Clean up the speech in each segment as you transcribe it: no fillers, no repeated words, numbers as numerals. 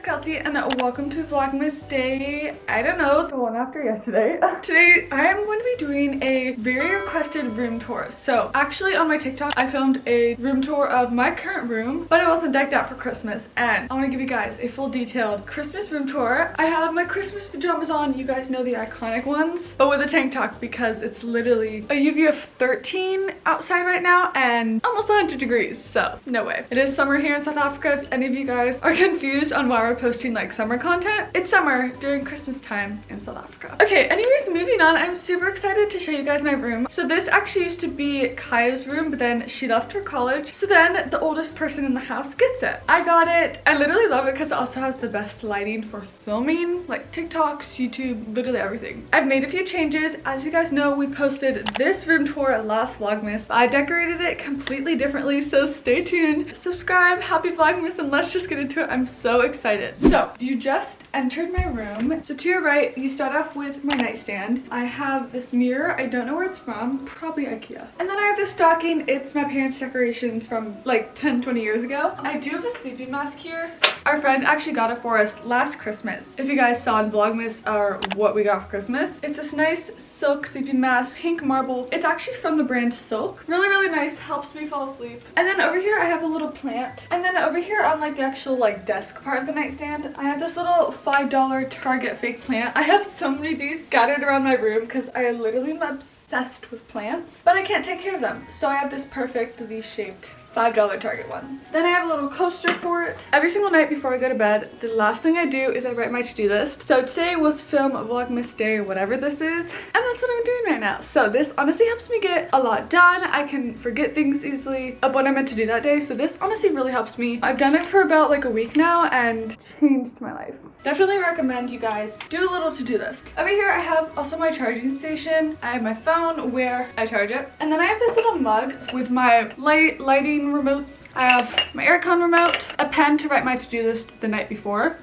Kelsey and welcome to Vlogmas day, I don't know, the one after yesterday. Today I am going to be doing a very requested room tour. So actually on my TikTok I filmed a room tour of my current room, but it wasn't decked out for Christmas, and I want to give you guys a full detailed Christmas room tour. I have my Christmas pajamas on, you guys know the iconic ones, but with a tank top because it's literally a UV of 13 outside right now and almost 100 degrees, so no way. It is summer here in South Africa. If any of you guys are confused on why we're posting like summer content, it's summer during Christmas time in South Africa. Okay, anyways, moving on, I'm super excited to show you guys my room. So this actually used to be Kaya's room, but then she left for college, so then the oldest person in the house gets it. I got it. I literally love it because it also has the best lighting for filming, like TikToks, YouTube, literally everything. I've made a few changes. As you guys know, we posted this room tour last Vlogmas. I decorated it completely differently, so stay tuned, subscribe, happy Vlogmas, and let's just get into it. I'm so excited. So you just entered my room. So to your right, you start off with my nightstand. I have this mirror. I don't know where it's from, probably IKEA. And then I have this stocking. It's my parents' decorations from like 10-20 years ago. I do have a sleeping mask here. Our friend actually got it for us last Christmas. If you guys saw in Vlogmas or what we got for Christmas, it's this nice silk sleeping mask, pink marble. It's actually from the brand Silk. Really, really nice, helps me fall asleep. And then over here I have a little plant. And then over here on like the actual like desk part of the nightstand, I have this little $5 Target fake plant. I have so many of these scattered around my room because I literally am obsessed with plants, but I can't take care of them. So I have this perfectly shaped $5 Target one. Then I have a little coaster for it. Every single night before I go to bed, the last thing I do is I write my to-do list. So today was film Vlogmas day or whatever this is, and that's what I'm doing right now. So this honestly helps me get a lot done. I can forget things easily of what I meant to do that day, so this honestly really helps me. I've done it for about like a week now and changed my life. Definitely recommend you guys do a little to-do list. Over here I have also my charging station. I have my phone where I charge it, and then I have this little mug with my lighting remotes. I have my aircon remote, a pen to write my to-do list the night before,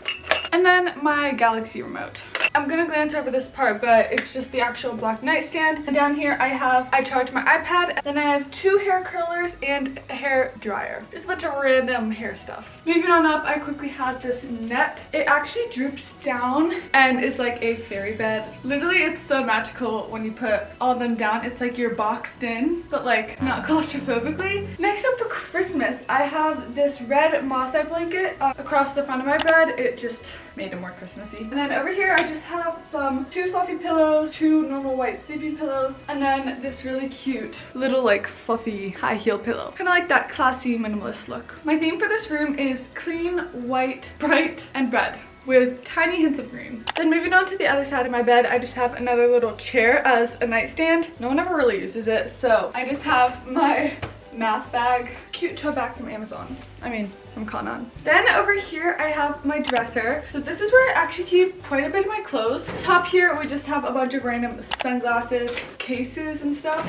and then my Galaxy remote. I'm gonna glance over this part, but it's just the actual black nightstand. And down here I charge my iPad, and then I have 2 hair curlers and a hair dryer. Just a bunch of random hair stuff. Moving on up, I quickly had this net. It actually droops down and is like a fairy bed. Literally, it's so magical when you put all of them down. It's like you're boxed in, but like not claustrophobically. Next up for Christmas, I have this red moss-eye blanket across the front of my bed. It just made it more Christmassy. And then over here I just have some 2 fluffy pillows, 2 normal white sleeping pillows, and then this really cute little like fluffy high heel pillow. Kind of like that classy minimalist look. My theme for this room is clean, white, bright, and red, with tiny hints of green. Then moving on to the other side of my bed, I just have another little chair as a nightstand. No one ever really uses it, so I just have my math bag, cute tote bag from Amazon. I mean, from Canon. Then over here I have my dresser. So this is where I actually keep quite a bit of my clothes. Top here we just have a bunch of random sunglasses, cases, and stuff.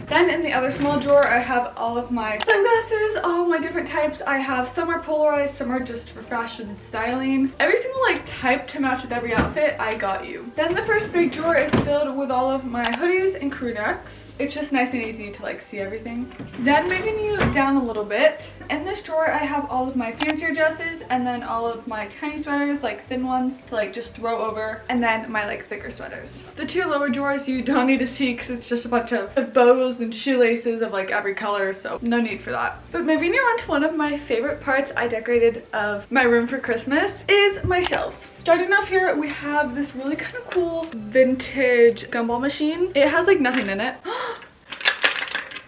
Then in the other small drawer I have all of my sunglasses, all my different types. I have some are polarized, some are just for fashion and styling. Every single like type to match with every outfit, I got you. Then the first big drawer is filled with all of my hoodies and crew necks. It's just nice and easy to like see everything. Then moving you down a little bit, in this drawer I have all of my fancier dresses, and then all of my tiny sweaters, like thin ones to like just throw over, and then my like thicker sweaters. The 2 lower drawers you don't need to see because it's just a bunch of bows and shoelaces of like every color, so no need for that. But moving you on to one of my favorite parts I decorated of my room for Christmas is my shelves. Starting off here, we have this really kind of cool vintage gumball machine. It has like nothing in it.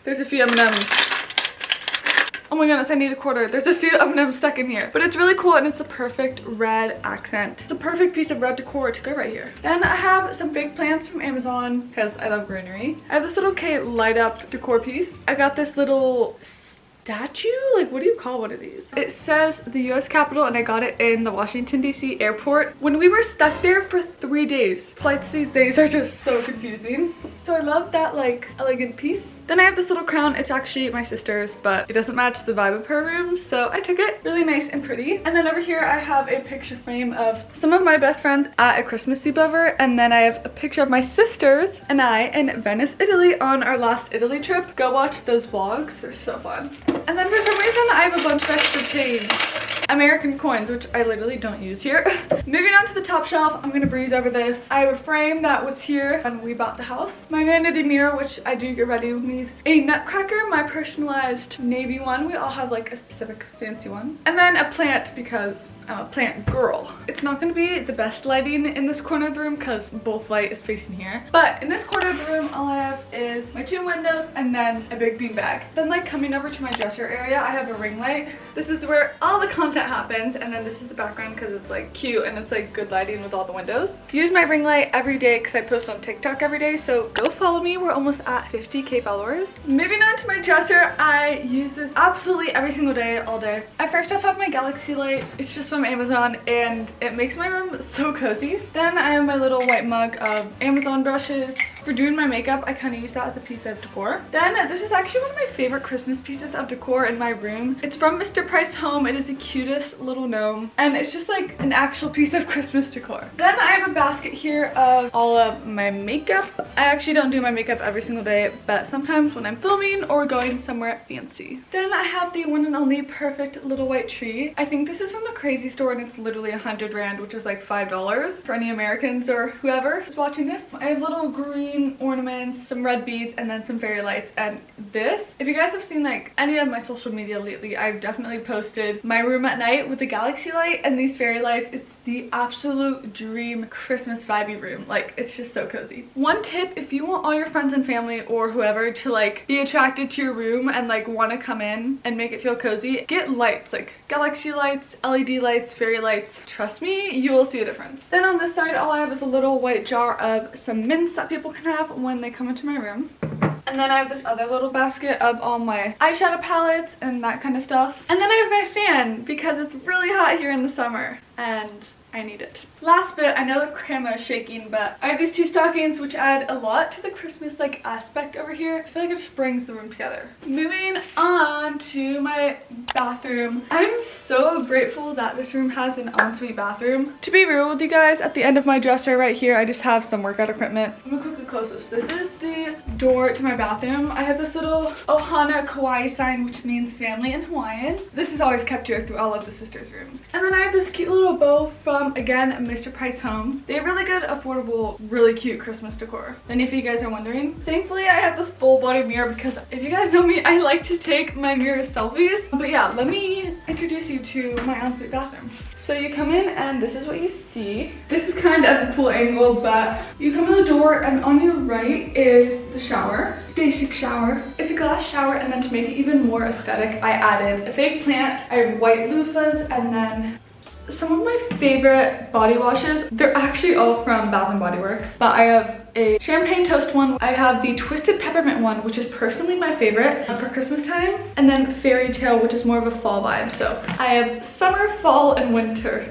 There's a few M&Ms. Oh my goodness, I need a quarter. There's a few M&Ms stuck in here. But it's really cool, and it's the perfect red accent. It's a perfect piece of red decor to go right here. Then I have some fake plants from Amazon because I love greenery. I have this little light up decor piece. I got this little statue, like what do you call one of these? It says the US Capitol, and I got it in the Washington DC airport when we were stuck there for 3 days. Flights these days are just so confusing. So I love that like elegant piece. Then I have this little crown. It's actually my sister's, but it doesn't match the vibe of her room, so I took it. Really nice and pretty. And then over here I have a picture frame of some of my best friends at a Christmas sleepover, and then I have a picture of my sisters and I in Venice, Italy on our last Italy trip. Go watch those vlogs, they're so fun. And then for some reason I have a bunch of extra change. American coins, which I literally don't use here. Moving on to the top shelf, I'm gonna breeze over this. I have a frame that was here when we bought the house. My vanity mirror, which I do get ready with me. A nutcracker, my personalized navy one. We all have like a specific fancy one. And then a plant because I'm a plant girl. It's not gonna be the best lighting in this corner of the room because both light is facing here. But in this corner of the room, all I have is my 2 windows and then a big bean bag. Then like coming over to my dresser area, I have a ring light. This is where all the content happens, and then this is the background because it's like cute and it's like good lighting with all the windows. Use my ring light every day because I post on TikTok every day, so go follow me. We're almost at 50K followers. Moving on to my dresser, I use this absolutely every single day, all day. I first off have my galaxy light. It's just from Amazon and it makes my room so cozy. Then I have my little white mug of Amazon brushes. For doing my makeup, I kind of use that as a piece of decor. Then this is actually one of my favorite Christmas pieces of decor in my room. It's from Mr. Price Home. It is the cutest little gnome and it's just like an actual piece of Christmas decor. Then I have a basket here of all of my makeup. I actually don't do my makeup every single day, but sometimes when I'm filming or going somewhere fancy. Then I have the one and only perfect little white tree. I think this is from the Crazy Store and it's literally 100 Rand, which is like $5 for any Americans or whoever is watching this. I have little green ornaments, some red beads, and then some fairy lights. And this, if you guys have seen like any of my social media lately, I've definitely posted my room at night with the galaxy light and these fairy lights. It's the absolute dream Christmas vibey room. Like, it's just so cozy. One tip, if you want all your friends and family or whoever to like be attracted to your room and like want to come in and make it feel cozy, get lights, like galaxy lights, LED lights, fairy lights. Trust me, you will see a difference. Then on this side, all I have is a little white jar of some mints that people can have when they come into my room. And then I have this other little basket of all my eyeshadow palettes and that kind of stuff. And then I have my fan because it's really hot here in the summer and I need it. Last bit, I know the camera is shaking, but I have these 2 stockings which add a lot to the Christmas like aspect over here. I feel like it just brings the room together. Moving on to my bathroom. I'm so grateful that this room has an ensuite bathroom. To be real with you guys, at the end of my dresser right here, I just have some workout equipment. I'm gonna quickly close this. This is the door to my bathroom. I have this little Ohana kawaii sign, which means family in Hawaiian. This is always kept here through all of the sisters' rooms. And then I have this cute little bow from, again, Mr. Price Home. They have really good, affordable, really cute Christmas decor. And if you guys are wondering, thankfully I have this full body mirror because if you guys know me, I like to take my mirror selfies. But yeah, let me introduce you to my ensuite bathroom. So you come in and this is what you see. This is kind of a cool angle, but you come in the door and on your right is the shower. Basic shower. It's a glass shower, and then to make it even more aesthetic, I added a fake plant. I have white loofahs and then some of my favorite body washes. They're actually all from Bath & Body Works, but I have a champagne toast one. I have the twisted peppermint one, which is personally my favorite for Christmas time, and then fairy tale, which is more of a fall vibe. So I have summer, fall, and winter.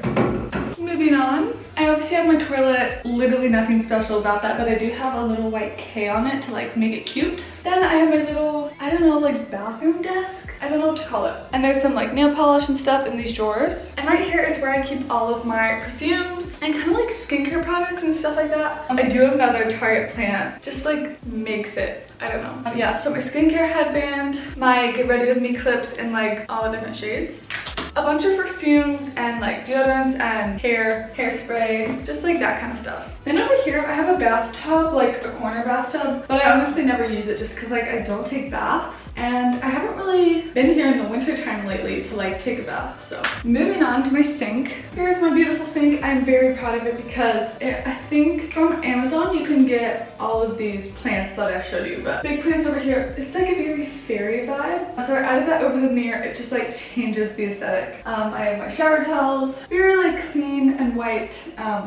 Moving on, I obviously have my toilet. Literally nothing special about that, but I do have a little white K on it to like make it cute. Then I have my little, I don't know, like bathroom desk. I don't know what to call it. And there's some like nail polish and stuff in these drawers. And right here is where I keep all of my perfumes and kind of like skincare products and stuff like that. I do have another Target plant, just like makes it, I don't know. Yeah, so my skincare headband, my get ready with me clips in like all the different shades. A bunch of perfumes and like deodorants and hairspray, just like that kind of stuff. Then over here I have a bathtub, like a corner bathtub, but I honestly never use it just because like I don't take baths and I haven't really been here in the winter time lately to like take a bath. So moving on to my sink. Here's my beautiful sink. I'm very proud of it because I think from Amazon you can get all of these plants that I've showed you, but big plants over here, it's like a very fairy vibe. So I added that over the mirror. It just like changes the aesthetic. I have my shower towels, very like clean and white,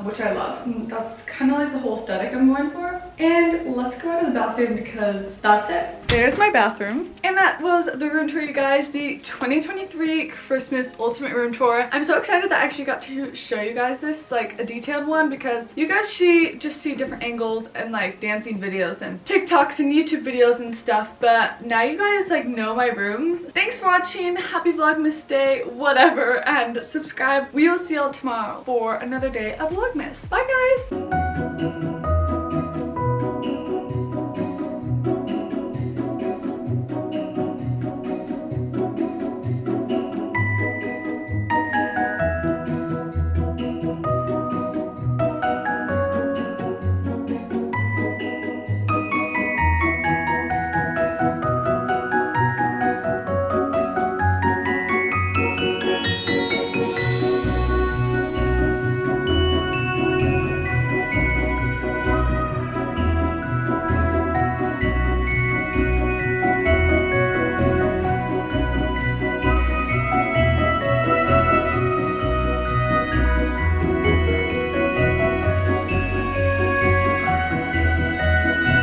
which I love. And that's kind of like the whole aesthetic I'm going for. And let's go out of the bathroom because that's it. There's my bathroom. And that was the room tour, you guys. The 2023 Christmas Ultimate Room Tour. I'm so excited that I actually got to show you guys this, like a detailed one, because you guys just see different angles and like dancing videos and TikToks and YouTube videos and stuff. But now you guys like know my room. Thanks for watching. Happy Vlogmas Day, whatever, and subscribe. We will see y'all tomorrow for another day of Vlogmas. Bye guys!